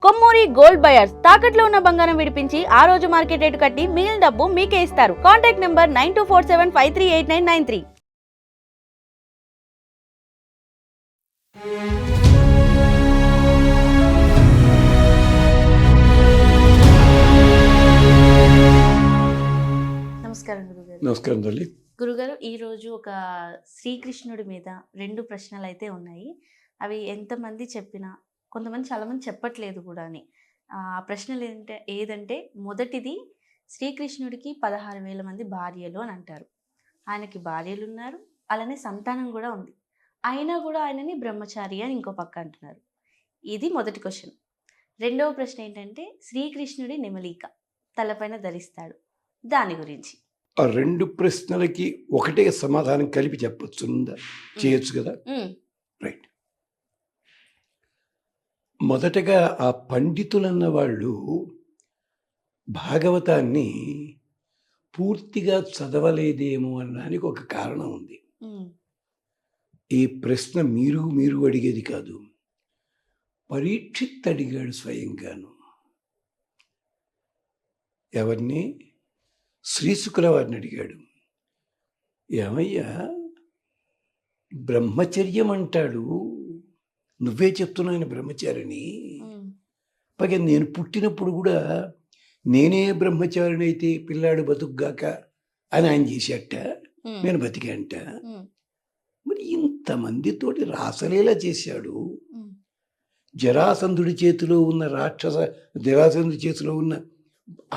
Kommuri gold buyers తాకట్లో ఉన్న బంగారం విడిపించి ఆ రోజు మార్కెట్ రేటు కట్టి మిగిలిన డబ్బు మీకే ఇస్తారు. Contact number 9247538993. నమస్కారం గురుగారు. నమస్కారం తల్లి. గురుగారు, ఈరోజు ఒక శ్రీకృష్ణుడి మీద 2 ప్రశ్నలు అయితే ఉన్నాయి. అవి ఎంతమంది చెప్పినా కొంతమంది చాలామంది చెప్పట్లేదు కూడా అని. ఆ ప్రశ్నలు ఏదంటే మొదటిది, శ్రీకృష్ణుడికి 16,000 మంది భార్యలు అని అంటారు. ఆయనకి భార్యలు ఉన్నారు, అలానే సంతానం కూడా ఉంది. అయినా కూడా ఆయనని బ్రహ్మచారి అని ఇంకో పక్క అంటున్నారు. ఇది మొదటి క్వశ్చన్. రెండవ ప్రశ్న ఏంటంటే, శ్రీకృష్ణుడి నెమలిక తలపైన ధరిస్తాడు, దాని గురించి. ఆ 2 ప్రశ్నలకి ఒకటే సమాధానం కలిపి చెప్పచ్చు, చేయొచ్చు కదా. రైట్. మొదటగా ఆ పండితులన్న వాళ్ళు భాగవతాన్ని పూర్తిగా చదవలేదేమో అనడానికి ఒక కారణం ఉంది. ఈ ప్రశ్న మీరు అడిగేది కాదు, పరీక్షిత్ అడిగాడు స్వయంగాను. ఎవరిని? శ్రీశుకుల వారిని అడిగాడు. ఏమయ్యా, బ్రహ్మచర్యం అంటాడు, నువ్వే చెప్తున్నావు ఆయన బ్రహ్మచారిని. పైగా నేను పుట్టినప్పుడు కూడా నేనే బ్రహ్మచారిని అయితే పిల్లాడు బతుకుగాక అని ఆయన చేసేట, నేను బతికంట. మరి ఇంతమందితోటి రాసలీలా చేశాడు. జరాసంధుడి చేతిలో ఉన్న జరాసంధుడి చేతిలో ఉన్న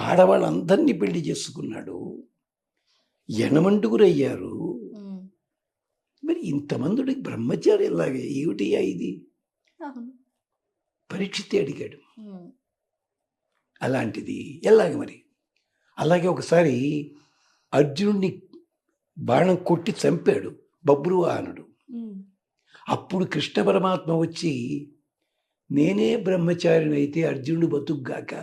ఆడవాళ్ళందరినీ పెళ్లి చేసుకున్నాడు, యనమంటుగురయ్యారు. మరి ఇంతమందికి బ్రహ్మచారి ఎలాగే, ఏమిటయ్యా ఇది? పరీక్షితే అడిగాడు. అలాంటిది ఎలాగ మరి? అలాగే ఒకసారి అర్జునుడిని బాణం కొట్టి చంపాడు బబ్రువాహనుడు. అప్పుడు కృష్ణ పరమాత్మ వచ్చి, నేనే బ్రహ్మచారిని అయితే అర్జునుడు బతుకుగాక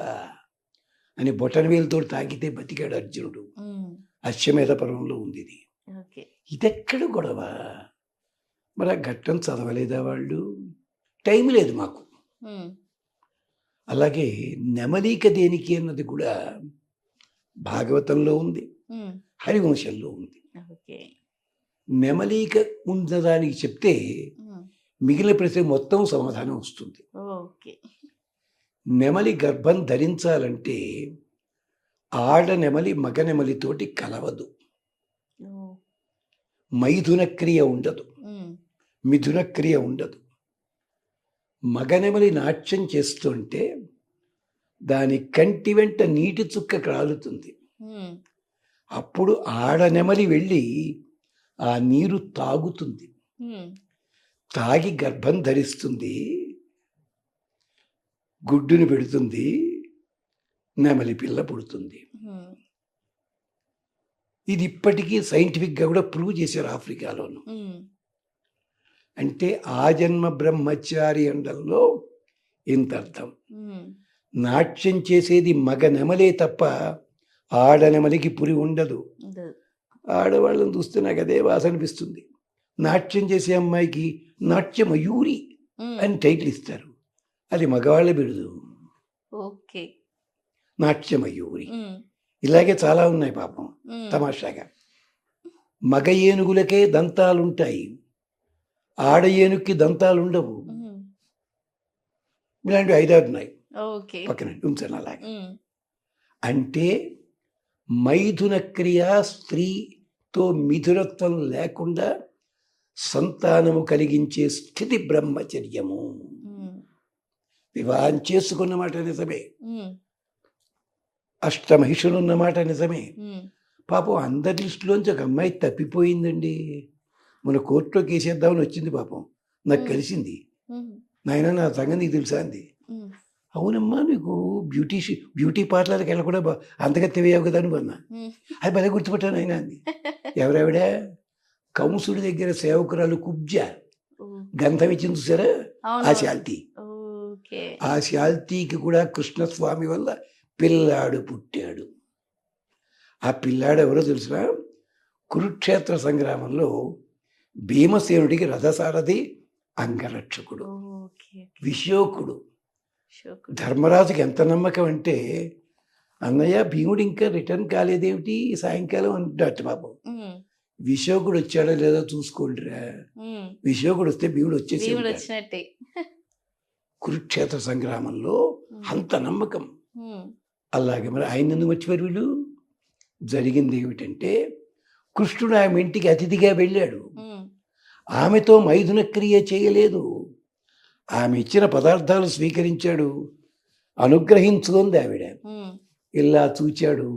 అని బొటనవేలుతో తాకితే బతికాడు అర్జునుడు. అశ్వమేధ పర్వంలో ఉంది ఇది. ఇదెక్కడ గొడవ? మరి ఆ ఘట్టం చదవలేదా వాళ్ళు? టైం లేదు మాకు. అలాగే నెమలిక దేనికి అన్నది కూడా భాగవతంలో ఉంది, హరివంశంలో ఉంది. నెమలిక ఉన్నదానికి చెప్తే మిగిలిన ప్రశ్న మొత్తం సమాధానం వస్తుంది. నెమలి గర్భం ధరించాలంటే ఆడ నెమలి మగ నెమలితోటి కలవదు, మైథున క్రియ ఉండదు, మిథున క్రియ ఉండదు. మగనెమలి నాట్యం చేస్తుంటే దాని కంటి వెంట నీటి చుక్క క్రాలుతుంది. అప్పుడు ఆడనెమలి వెళ్ళి ఆ నీరు తాగుతుంది, తాగి గర్భం ధరిస్తుంది, గుడ్డుని పెడుతుంది, నెమలి పిల్ల పుడుతుంది. ఇది ఇప్పటికీ సైంటిఫిక్గా కూడా ప్రూవ్ చేశారు ఆఫ్రికాలోను. అంటే ఆ జన్మ బ్రహ్మచారి అండంలో ఇంత అర్థం. నాట్యం చేసేది మగ నెమలే తప్ప ఆడనెమలికి పురి ఉండదు. ఆడవాళ్ళని చూస్తే నాకు అదే వాస అనిపిస్తుంది. నాట్యం చేసే అమ్మాయికి నాట్య మయూరి అని టైటిల్ ఇస్తారు, అది మగవాళ్ళ బిరుదు, నాట్య మయూరి. ఇలాగే చాలా ఉన్నాయి పాపం తమాషాగా. మగ ఏనుగులకే దంతాలుంటాయి, ఆడ ఏనుగుకి దంతాలు ఉండవు. ఇలాంటివి 5 ఉన్నాయి పక్కన ఉంచాను. అలాగే అంటే మైథున క్రియ, స్త్రీతో మిథునత్వం లేకుండా సంతానము కలిగించే స్థితి బ్రహ్మచర్యము. వివాహం చేసుకున్నమాట నిజమే, అష్టమహిషులున్నమాట నిజమే. పాపం అందరి లిస్టులోంచి ఒక అమ్మాయి తప్పిపోయిందండి. మన కోర్టులో కేసేద్దామని వచ్చింది, పాపం నాకు కలిసింది. నాయన నా సంగతి నీకు తెలుసా అంది. అవునమ్మా, నీకు బ్యూటీ పార్లర్కి వెళ్ళ కూడా అంతగా తెలియవు కదా అని అన్నా. అది భలే గుర్తుపట్టాను ఆయన అంది. ఎవరెవిడ? కంసుడి దగ్గర సేవకురాలు కుబ్జ గంధం ఇచ్చింది చూసారా, ఆ శాల్తీ. ఆ శాల్తీకి కూడా కృష్ణస్వామి వల్ల పిల్లాడు పుట్టాడు. ఆ పిల్లాడు ఎవరో తెలుసురా? కురుక్షేత్ర సంగ్రామంలో భీమసేనుడికి రథసారథి, అంగరక్షకుడు, విశోకుడు. శుకుడు. ధర్మరాజుకి ఎంత నమ్మకం అంటే, అన్నయ్య భీముడు ఇంకా రిటర్న్ కాలేదేమిటి సాయంకాలం అంటున్నట్టు పాపం. ఉమ్, విశోకుడు వచ్చాడో లేదో చూసుకోండిరా. ఉమ్. విశోకుడు వస్తే భీముడు వచ్చేసి భీముడు ఉంటాడు. వచ్చినట్టే. కురుక్షేత్ర సంగ్రామంలో అంత నమ్మకం. ఉమ్, అలాగే మరి ఆయన ఎందుకు మర్చిపోయారు వీళ్ళు? జరిగింది ఏమిటంటే, కృష్ణుడు ఆమె ఇంటికి అతిథిగా వెళ్ళాడు. ఉమ్, ఆమెతో మైథున క్రియ చేయలేదు. ఆమె ఇచ్చిన పదార్థాలు స్వీకరించాడు. అనుగ్రహించుకుంది ఆవిడ. ఉమ్, ఇలా చూచాడు.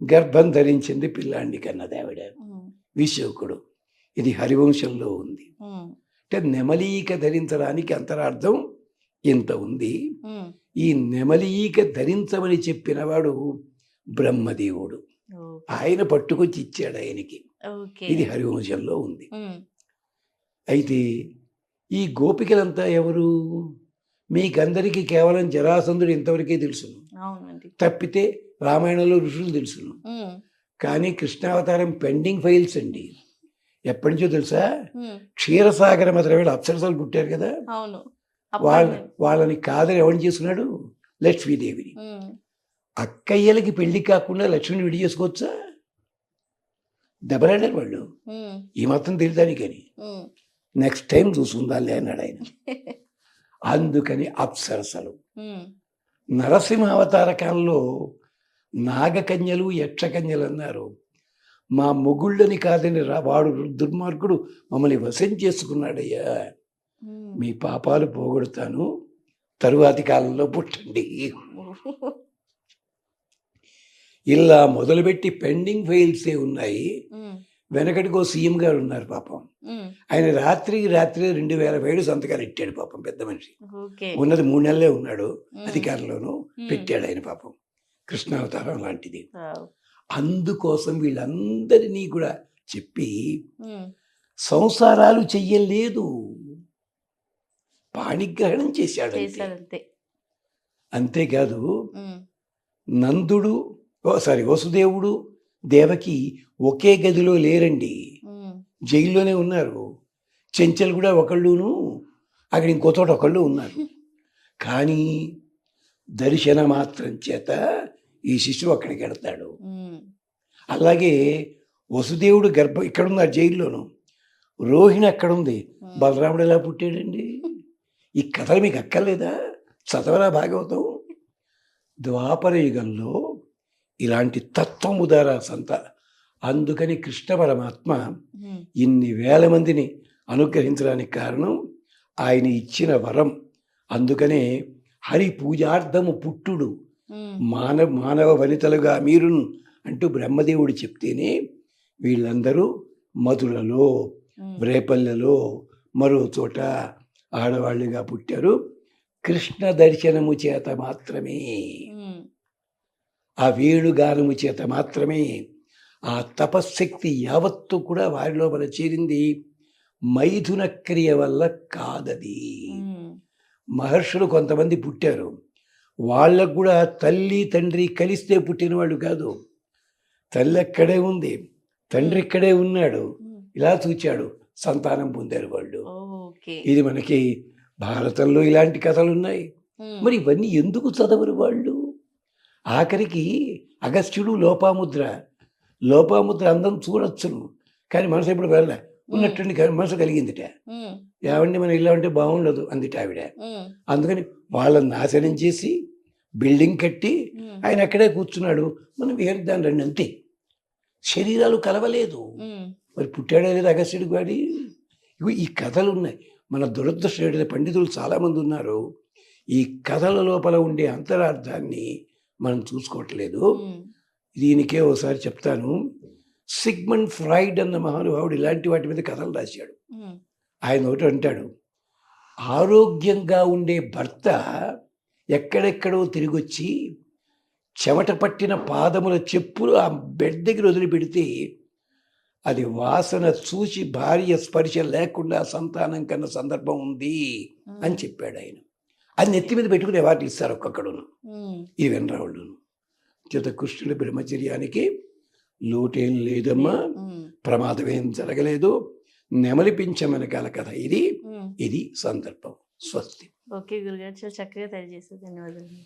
గర్భం ధరించింది, పిల్లాండి కన్నది ఆవిడ. ఉమ్, విశోకుడు. ఇది హరివంశంలో ఉంది. ఉమ్, అంటే నెమలీక ధరించడానికి అంతరార్థం ఇంత ఉంది. ఉమ్. ఈ నెమలీక ధరించమని చెప్పినవాడు బ్రహ్మదేవుడు. ఆయన పట్టుకొచ్చి ఇచ్చాడు ఆయనకి. ఓకే. ఇది హరివంశంలో ఉంది. ఉమ్, అయితే ఈ గోపికలంతా ఎవరు? మీకందరికీ కేవలం జరాసంధుడు ఇంతవరకే తెలుసును. అవునండి. తప్పితే రామాయణంలో ఋషులు తెలుసును. ఉమ్, కానీ కృష్ణావతారం పెండింగ్ ఫైల్స్ అండి. ఎప్పటి నుంచో తెలుసా? ఉమ్. క్షీరసాగర మధ్య అప్సరసలు పుట్టారు కదా, అవును. వాళ్ళని కాదని ఎవరిని చేసుకున్నాడు? లక్ష్మీదేవిని. ఉమ్, అక్కయ్యలకి పెళ్లి కాకుండా లక్ష్మిని విడి చేసుకోవచ్చా? దెబ్బలాడారు వాళ్ళు. ఉమ్, ఈ మాత్రం తెలియదానికని. ఉమ్. నెక్స్ట్ టైం చూసుకుందాలే అన్నాడు ఆయన. అందుకని అప్సరసలు. ఉమ్, నరసింహ అవతార కాలంలో నాగకన్యలు యక్షకన్యలు అన్నారు. మా మొగుళ్ళని కాదని వాడు దుర్మార్గుడు మమ్మల్ని వశం చేసుకున్నాడయ్యా. ఉమ్. మీ పాపాలు పోగొడతాను, తరువాతి కాలంలో పుట్టండి. ఇలా మొదలుపెట్టి పెండింగ్ ఫైల్సే ఉన్నాయి. ఉమ్, వెనకటికో సీఎం గారు ఉన్నారు పాపం. ఉమ్. ఆయన రాత్రికి రాత్రి 2007 సంతకాలు ఇట్టాడు పాపం, పెద్ద మనిషి. ఓకే. ఉన్నది 3 నెలలే ఉన్నాడు ఉమ్. అధికారంలోనూ. ఉమ్. పెట్టాడు ఆయన పాపం. కృష్ణావతారం లాంటిది. వావ్. అందుకోసం వీళ్ళందరినీ కూడా చెప్పి ఉమ్, సంసారాలు చెయ్యలేదు, పాణిగ్రహణం చేశాడు అంతే. చేశాడంతే. అంతేకాదు ఉమ్, నందుడు వసుదేవుడు దేవకి ఒకే గదిలో లేరండి, ఉమ్, జైల్లోనే ఉన్నారు. చెంచలు కూడా ఒకళ్ళును, అక్కడ ఇంకో చోట ఒకళ్ళు ఉన్నారు. కానీ దర్శన మాత్రం చేత ఈ శిశువు అక్కడికి వెడతాడు. ఉమ్, అలాగే వసుదేవుడు గర్భం ఇక్కడ ఉన్నారు జైల్లోను, రోహిణి అక్కడ ఉంది. బలరాముడు ఎలా పుట్టాడండి? ఈ కథలు మీకు అక్కర్లేదా? చదవరా భాగవతం. ద్వాపర యుగంలో ఇలాంటి తత్వం ఉదార సంత. అందుకని కృష్ణ పరమాత్మ ఉమ్. ఇన్ని వేల మందిని అనుగ్రహించడానికి కారణం ఆయన ఇచ్చిన వరం. అందుకనే హరి పూజార్థము పుట్టుడు ఉమ్, మానవ వనితలుగా మీరును అంటూ బ్రహ్మదేవుడు చెప్తేనే వీళ్ళందరూ మధురలో, ఉమ్. రేపల్లెలో, మరో చోట ఆడవాళ్ళుగా పుట్టారు. కృష్ణ దర్శనము చేత మాత్రమే, ఉమ్, ఆ వేణుగానము చేత మాత్రమే ఆ తపశ్శక్తి యావత్తు కూడా వారిలో మన చేరింది. మైథున క్రియ వల్ల కాదది. ఉమ్. మహర్షులు కొంతమంది పుట్టారు, వాళ్ళకు కూడా తల్లి తండ్రి కలిస్తే పుట్టిన వాళ్ళు కాదు. తల్లి అక్కడే ఉంది, తండ్రి ఇక్కడే ఉన్నాడు, ఉమ్. ఇలా చూచాడు, సంతానం పొందారు వాళ్ళు. ఓకే. ఇది మనకి భారతంలో ఇలాంటి కథలు ఉన్నాయి. ఉమ్, మరి ఇవన్నీ ఎందుకు చదవరు వాళ్ళు? ఆఖరికి అగస్త్యుడు లోపాముద్ర అందం చూడొచ్చును, కానీ మనసు ఎప్పుడు వెళ్ళ ఉన్నట్టుండి మనసు కలిగిందిట. ఉమ్, ఏమండి మనం ఇలా ఉంటే బాగుండదు అందిట ఆవిడ. ఉమ్, అందుకని వాళ్ళని నాశనం చేసి బిల్డింగ్ కట్టి ఉమ్, ఆయన అక్కడే కూర్చున్నాడు. మనం వేరుద్దాం రండి అంతే. శరీరాలు కలవలేదు. ఉమ్. మరి పుట్టాడా లేదా అగస్త్యుడు వాడి? ఈ కథలు ఉన్నాయి. మన దురదృష్ట పండితులు చాలామంది ఉన్నారు, ఈ కథల లోపల ఉండే అంతరార్థాన్ని మనం చూసుకోవట్లేదు. ఉమ్, దీనికే ఒకసారి చెప్తాను. సిగ్మండ్ ఫ్రాయిడ్ అన్న మహానుభావుడు ఇలాంటి వాటి మీద కథలు రాశాడు. ఉమ్, ఆయన ఒకటి అంటాడు, ఆరోగ్యంగా ఉండే భర్త ఎక్కడెక్కడో తిరిగొచ్చి చెమట పట్టిన పాదముల చెప్పులు ఆ బెడ్ దగ్గర వదిలిపెడితే అది వాసన చూసి భార్య స్పర్శ లేకుండా సంతానం కన్నా సందర్భం ఉంది అని చెప్పాడు ఆయన. అది నెత్తి మీద పెట్టుకుని అవార్డు ఇస్తారు ఒక్కొక్కడును, ఉమ్. ఈ వెనరాళ్ళును. చేత కృష్ణుడి బ్రహ్మచర్యానికి లోటేం లేదమ్మా, ఉమ్, ప్రమాదం ఏం జరగలేదు. నెమలిపించమనకాల కథ ఇది. ఉమ్. ఇది సందర్భం. స్వస్తి. ఓకే గురుగారు, చాలా చక్కగా తెలియజేశారు. ధన్యవాదాలు.